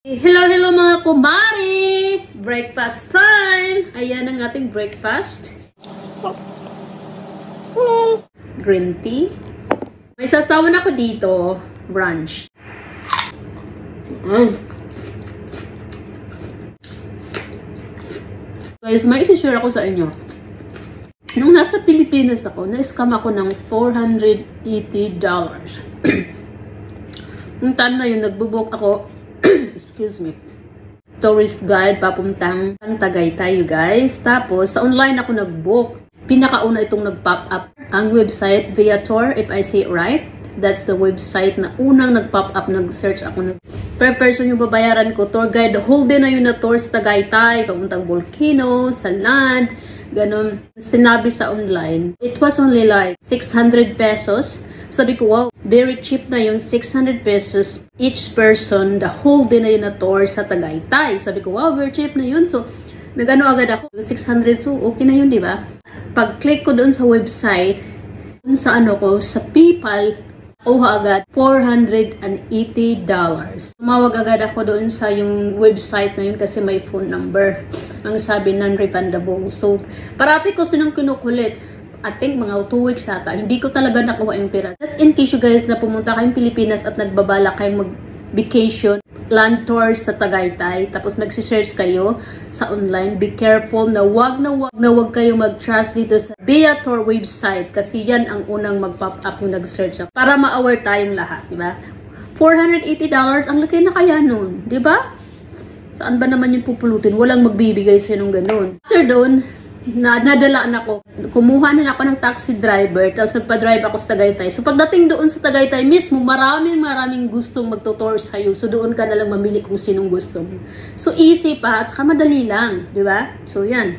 Hello mga kumari! Breakfast time! Ayan ang ating breakfast. Green tea. May sasawan ako dito. Brunch. Guys, may isi-share ako sa inyo. Nung nasa Pilipinas ako, na-scam ako ng $480. Nung time na yun, nagbubook ako excuse me, tourist guide papuntang Tagaytay, you guys. Tapos, sa online ako nag-book. Pinakauna itong nag-pop up. Ang website, Viator, if I say it right. That's the website na unang nag-pop up. Nag-search ako. Per person yung babayaran ko. Tour guide, the whole day na yun na tour sa Tagaytay. Papuntang volcano, sa land. Ganon. Sinabi sa online. It was only like 600 pesos. Sabi ko, wow, very cheap na yung 600 pesos each person, the whole day na yun na tour sa Tagaytay. Sabi ko, wow, very cheap na yun. So, nagano agad ako, 600, so okay na yun, di ba? Pag-click ko doon sa website, doon sa ano ko, sa PayPal, kuha agad $480. Tumawag agad ako doon sa yung website na yun kasi may phone number. Ang sabi, non-refundable. So, parati ko silang kinukulit. I think mga 2 weeks ata, hindi ko talaga nakuha yung pera. Just in case you guys na pumunta kayong Pilipinas at nagbabala kayong mag-vacation, land tours sa Tagaytay, tapos nagsisearch kayo sa online, be careful na wag kayong mag-trust dito sa Viator website kasi yan ang unang mag-pop up kung nag-search para ma-aware tayong lahat, di ba? $480, ang laki na kaya nun, di ba? Saan ba naman yung pupulutin? Walang magbibigay sa'yo ng ganun. After doon, nadalaan ako. Kumuha na ako ng taxi driver, tapos nagpa-drive ako sa Tagaytay. So pagdating doon sa Tagaytay mismo, maraming gustong magtutour sa'yo. So doon ka na lang mamili kung sinong gusto mo. So easy pa, at saka madali lang, di ba? So yan.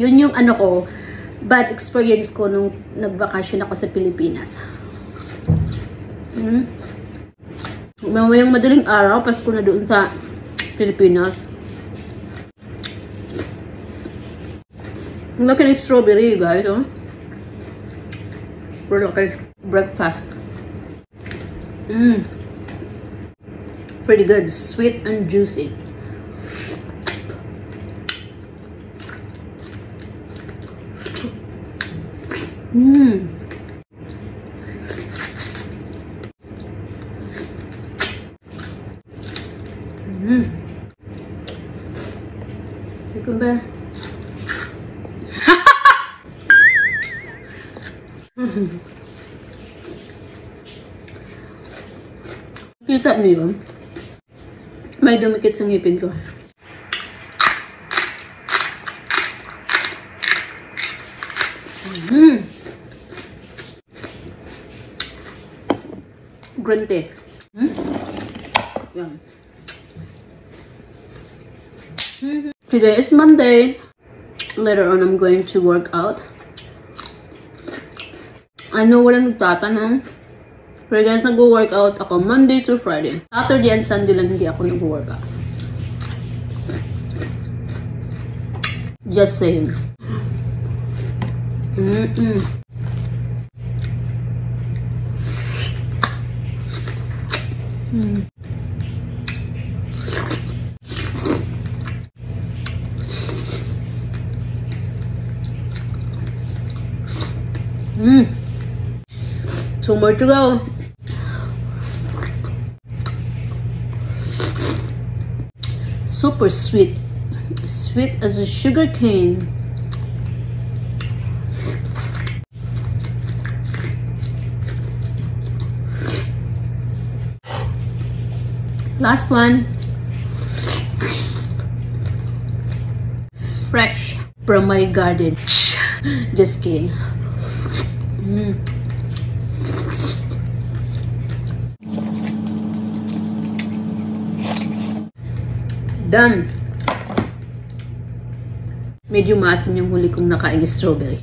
Yun yung ano ko, bad experience ko nung nagbakasyon ako sa Pilipinas. Mamayang madaling araw, Pasko na doon sa Pilipinas. Ang laki ng strawberry, guys, oh. For like breakfast. Pretty good. Sweet and juicy. Chicken bear. Kita niyo yun? May dumikit sa ngipin ko. Green tea. Yan. Today is Monday. Later on, I'm going to work out. I know walang nagtatanong. Pero guys, nag-workout ako Monday to Friday. Saturday and Sunday lang hindi ako nag-workout. Just saying. Two more to go. Super sweet. Sweet as a sugar cane. Last one. Fresh from my garden. Just kidding. Done. Medyo maasim yung huli kong nakain strawberry.